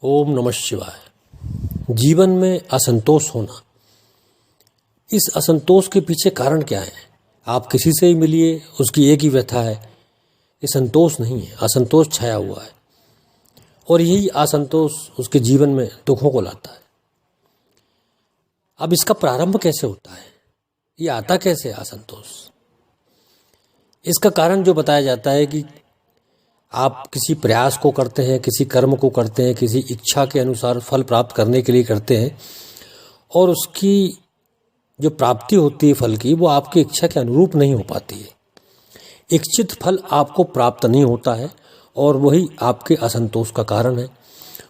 ओम नमः शिवाय। जीवन में असंतोष होना, इस असंतोष के पीछे कारण क्या है? आप किसी से ही मिलिए, उसकी एक ही व्यथा है। ये संतोष नहीं है, असंतोष छाया हुआ है और यही असंतोष उसके जीवन में दुखों को लाता है। अब इसका प्रारंभ कैसे होता है? ये आता कैसे असंतोष? इसका कारण जो बताया जाता है कि आप किसी प्रयास को करते हैं, किसी कर्म को करते हैं, किसी इच्छा के अनुसार फल प्राप्त करने के लिए करते हैं और उसकी जो प्राप्ति होती है फल की, वो आपकी इच्छा के अनुरूप नहीं हो पाती है। इच्छित फल आपको प्राप्त नहीं होता है और वही आपके असंतोष का कारण है।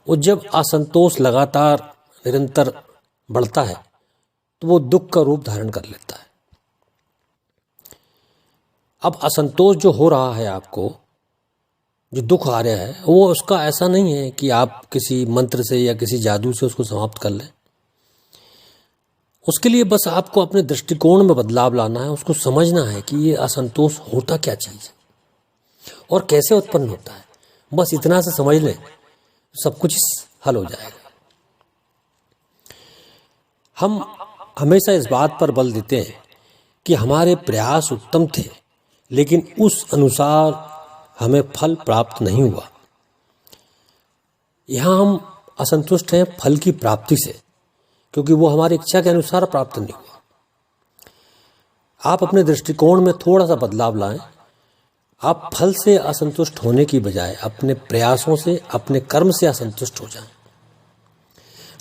और जब असंतोष लगातार निरंतर बढ़ता है तो वो दुख का रूप धारण कर लेता है। अब असंतोष जो हो रहा है, आपको जो दुख आ रहा है, वो उसका ऐसा नहीं है कि आप किसी मंत्र से या किसी जादू से उसको समाप्त कर लें। उसके लिए बस आपको अपने दृष्टिकोण में बदलाव लाना है, उसको समझना है कि ये असंतोष होता क्या चीज़ है और कैसे उत्पन्न होता है। बस इतना से समझ लें, सब कुछ हल हो जाएगा। हम हमेशा इस बात पर बल देते हैं कि हमारे प्रयास उत्तम थे, लेकिन उस अनुसार हमें फल प्राप्त नहीं हुआ। यहाँ हम असंतुष्ट हैं फल की प्राप्ति से, क्योंकि वो हमारी इच्छा के अनुसार प्राप्त नहीं हुआ। आप अपने दृष्टिकोण में थोड़ा सा बदलाव लाएं। आप फल से असंतुष्ट होने की बजाय अपने प्रयासों से, अपने कर्म से असंतुष्ट हो जाएं।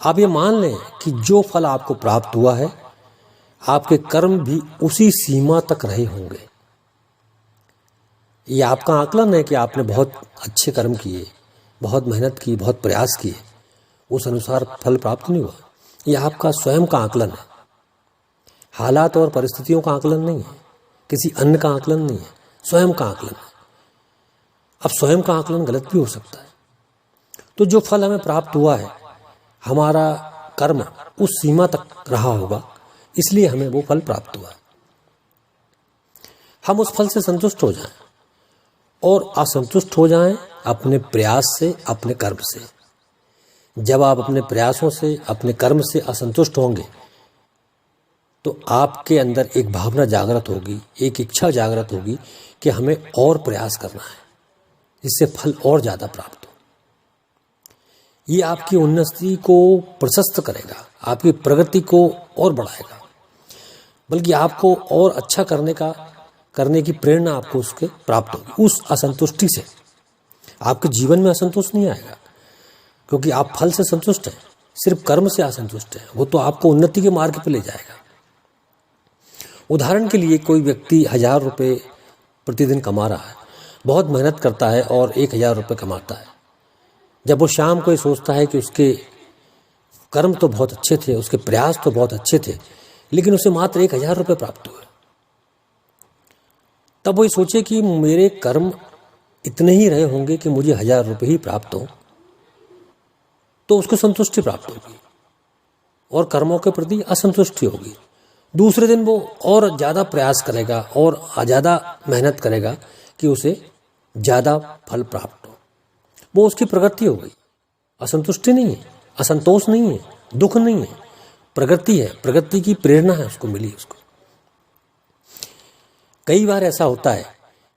आप ये मान लें कि जो फल आपको प्राप्त हुआ है, आपके कर्म भी उसी सीमा तक रहे होंगे। ये आपका आकलन है कि आपने बहुत अच्छे कर्म किए, बहुत मेहनत की, बहुत प्रयास किए, उस अनुसार फल प्राप्त नहीं हुआ। यह आपका स्वयं का आकलन है, हालात और परिस्थितियों का आकलन नहीं है, किसी अन्य का आकलन नहीं है, स्वयं का आकलन है। अब स्वयं का आकलन गलत भी हो सकता है। तो जो फल हमें प्राप्त हुआ है, हमारा कर्म उस सीमा तक रहा होगा, इसलिए हमें वो फल प्राप्त हुआ है। हम उस फल से संतुष्ट हो जाएं और असंतुष्ट हो जाएं अपने प्रयास से, अपने कर्म से। जब आप अपने प्रयासों से, अपने कर्म से असंतुष्ट होंगे तो आपके अंदर एक भावना जागृत होगी, एक इच्छा जागृत होगी कि हमें और प्रयास करना है, इससे फल और ज़्यादा प्राप्त हो। ये आपकी उन्नति को प्रशस्त करेगा, आपकी प्रगति को और बढ़ाएगा, बल्कि आपको और अच्छा करने की प्रेरणा आपको उसके प्राप्त होगी। उस असंतुष्टि से आपके जीवन में असंतोष नहीं आएगा, क्योंकि आप फल से संतुष्ट हैं, सिर्फ कर्म से असंतुष्ट हैं। वो तो आपको उन्नति के मार्ग पर ले जाएगा। उदाहरण के लिए, कोई व्यक्ति 1000 रुपये प्रतिदिन कमा रहा है, बहुत मेहनत करता है और 1000 रुपये कमाता है। जब वो शाम को ये सोचता है कि उसके कर्म तो बहुत अच्छे थे, उसके प्रयास तो बहुत अच्छे थे, लेकिन उसे मात्र 1000 रुपये प्राप्त हुए, तब वो ये सोचे कि मेरे कर्म इतने ही रहे होंगे कि मुझे 1000 रुपये ही प्राप्त हो, तो उसको संतुष्टि प्राप्त होगी और कर्मों के प्रति असंतुष्टि होगी। दूसरे दिन वो और ज़्यादा प्रयास करेगा और ज़्यादा मेहनत करेगा कि उसे ज़्यादा फल प्राप्त हो। वो उसकी प्रगति हो गई। असंतुष्टि नहीं है, असंतोष नहीं है, दुख नहीं है, प्रगति है। प्रगति की प्रेरणा है उसको मिली। उसको कई बार ऐसा होता है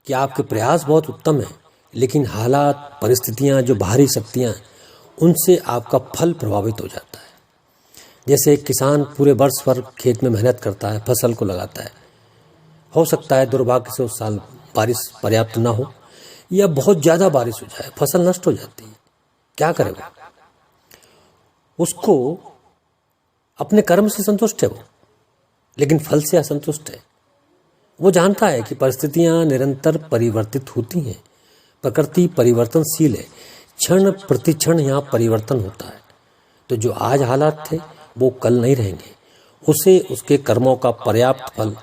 कि आपके प्रयास बहुत उत्तम है, लेकिन हालात, परिस्थितियां, जो बाहरी शक्तियां, उनसे आपका फल प्रभावित हो जाता है। जैसे एक किसान पूरे वर्ष भर खेत में मेहनत करता है, फसल को लगाता है। हो सकता है दुर्भाग्य से उस साल बारिश पर्याप्त ना हो या बहुत ज़्यादा बारिश हो जाए, फसल नष्ट हो जाती है। क्या करेगा? उसको अपने कर्म से संतुष्ट है वो, लेकिन फल से असंतुष्ट है। वो जानता है कि परिस्थितियां निरंतर परिवर्तित होती हैं, प्रकृति परिवर्तनशील है, क्षण प्रति क्षण यहाँ परिवर्तन होता है। तो जो आज हालात थे वो कल नहीं रहेंगे। उसे उसके कर्मों का पर्याप्त फल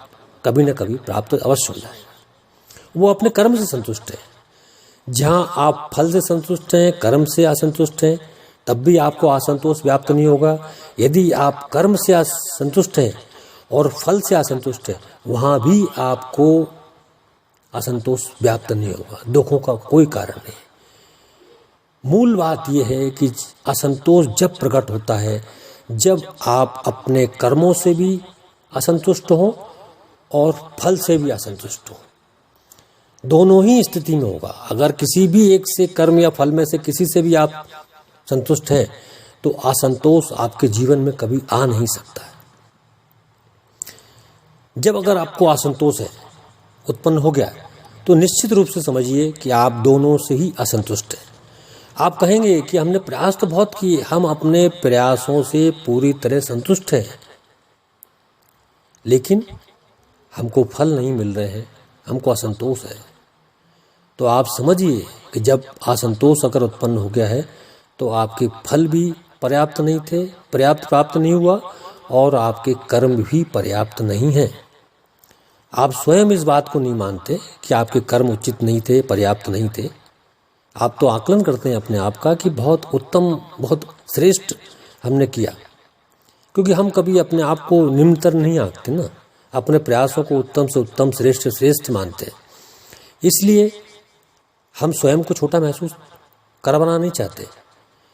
कभी न कभी प्राप्त अवश्य हो जाएगा। वो अपने कर्म से संतुष्ट है। जहाँ आप फल से संतुष्ट हैं, कर्म से असंतुष्ट हैं, तब भी आपको असंतोष व्याप्त नहीं होगा। यदि आप कर्म से असंतुष्ट हैं और फल से असंतुष्ट है, वहाँ भी आपको असंतोष व्याप्त नहीं होगा। दुखों का कोई कारण नहीं। मूल बात यह है कि असंतोष जब प्रकट होता है जब आप अपने कर्मों से भी असंतुष्ट हो और फल से भी असंतुष्ट हो। दोनों ही स्थिति में होगा। अगर किसी भी एक से कर्म या फल में से किसी से भी आप संतुष्ट हैं तो असंतोष आपके जीवन में कभी आ नहीं सकता है। जब अगर आपको असंतोष है उत्पन्न हो गया तो निश्चित रूप से समझिए कि आप दोनों से ही असंतुष्ट हैं। आप कहेंगे कि हमने प्रयास तो बहुत किए, हम अपने प्रयासों से पूरी तरह संतुष्ट हैं, लेकिन हमको फल नहीं मिल रहे हैं, हमको असंतोष है। तो आप समझिए कि जब असंतोष अगर उत्पन्न हो गया है तो आपके फल भी पर्याप्त नहीं थे, पर्याप्त प्राप्त नहीं हुआ और आपके कर्म भी पर्याप्त नहीं हैं। आप स्वयं इस बात को नहीं मानते कि आपके कर्म उचित नहीं थे, पर्याप्त नहीं थे। आप तो आकलन करते हैं अपने आप का कि बहुत उत्तम, बहुत श्रेष्ठ हमने किया, क्योंकि हम कभी अपने आप को निम्नतर नहीं आंकते ना, अपने प्रयासों को उत्तम से उत्तम, श्रेष्ठ से श्रेष्ठ मानते हैं। इसलिए हम स्वयं को छोटा महसूस करवाना नहीं चाहते।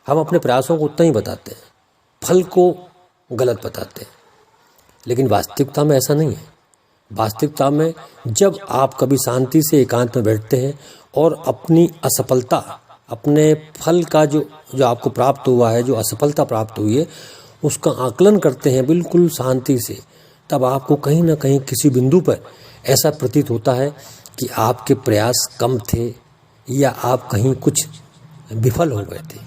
हम अपने प्रयासों को उतना ही बताते हैं, फल को गलत बताते हैं। लेकिन वास्तविकता में ऐसा नहीं है। वास्तविकता में जब आप कभी शांति से एकांत में बैठते हैं और अपनी असफलता, अपने फल का जो आपको प्राप्त हुआ है, जो असफलता प्राप्त हुई है, उसका आकलन करते हैं बिल्कुल शांति से, तब आपको कहीं ना कहीं किसी बिंदु पर ऐसा प्रतीत होता है कि आपके प्रयास कम थे या आप कहीं कुछ विफल हो गए थे।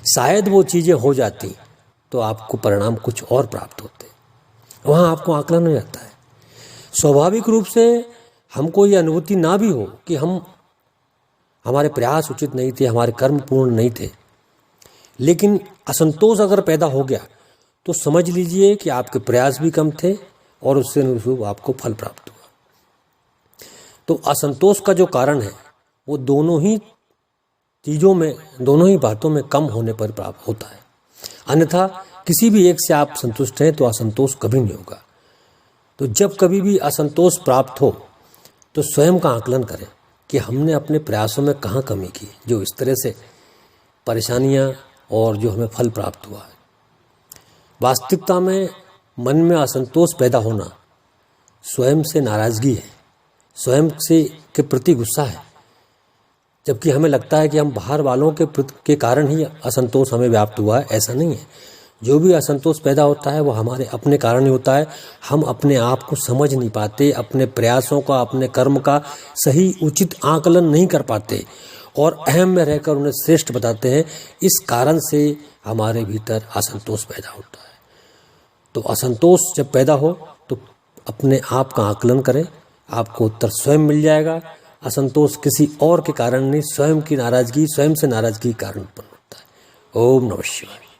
शायद वो चीज़ें हो जाती तो आपको परिणाम कुछ और प्राप्त होते। वहाँ आपको आकलन हो जाता है। स्वाभाविक रूप से हमको ये अनुभूति ना भी हो कि हमारे प्रयास उचित नहीं थे, हमारे कर्म पूर्ण नहीं थे, लेकिन असंतोष अगर पैदा हो गया तो समझ लीजिए कि आपके प्रयास भी कम थे और उससे अनुरूप आपको फल प्राप्त हुआ। तो असंतोष का जो कारण है वो दोनों ही चीज़ों में, दोनों ही बातों में कम होने पर प्राप्त होता है। अन्यथा किसी भी एक से आप संतुष्ट हैं तो असंतोष कभी नहीं होगा। तो जब कभी भी असंतोष प्राप्त हो तो स्वयं का आकलन करें कि हमने अपने प्रयासों में कहाँ कमी की, जो इस तरह से परेशानियाँ और जो हमें फल प्राप्त हुआ है। वास्तविकता में मन में असंतोष पैदा होना स्वयं से नाराज़गी है, स्वयं से के प्रति गुस्सा है, जबकि हमें लगता है कि हम बाहर वालों के कारण ही असंतोष हमें व्याप्त हुआ है। ऐसा नहीं है। जो भी असंतोष पैदा होता है वो हमारे अपने कारण ही होता है। हम अपने आप को समझ नहीं पाते, अपने प्रयासों का, अपने कर्म का सही उचित आकलन नहीं कर पाते और अहम में रहकर उन्हें श्रेष्ठ बताते हैं। इस कारण से हमारे भीतर असंतोष पैदा होता है। तो असंतोष जब पैदा हो तो अपने आप का आकलन करें, आपको उत्तर स्वयं मिल जाएगा। असंतोष किसी और के कारण नहीं, स्वयं की नाराज़गी, स्वयं से नाराज़गी के कारण उत्पन्न होता है। ओम नमः शिवाय।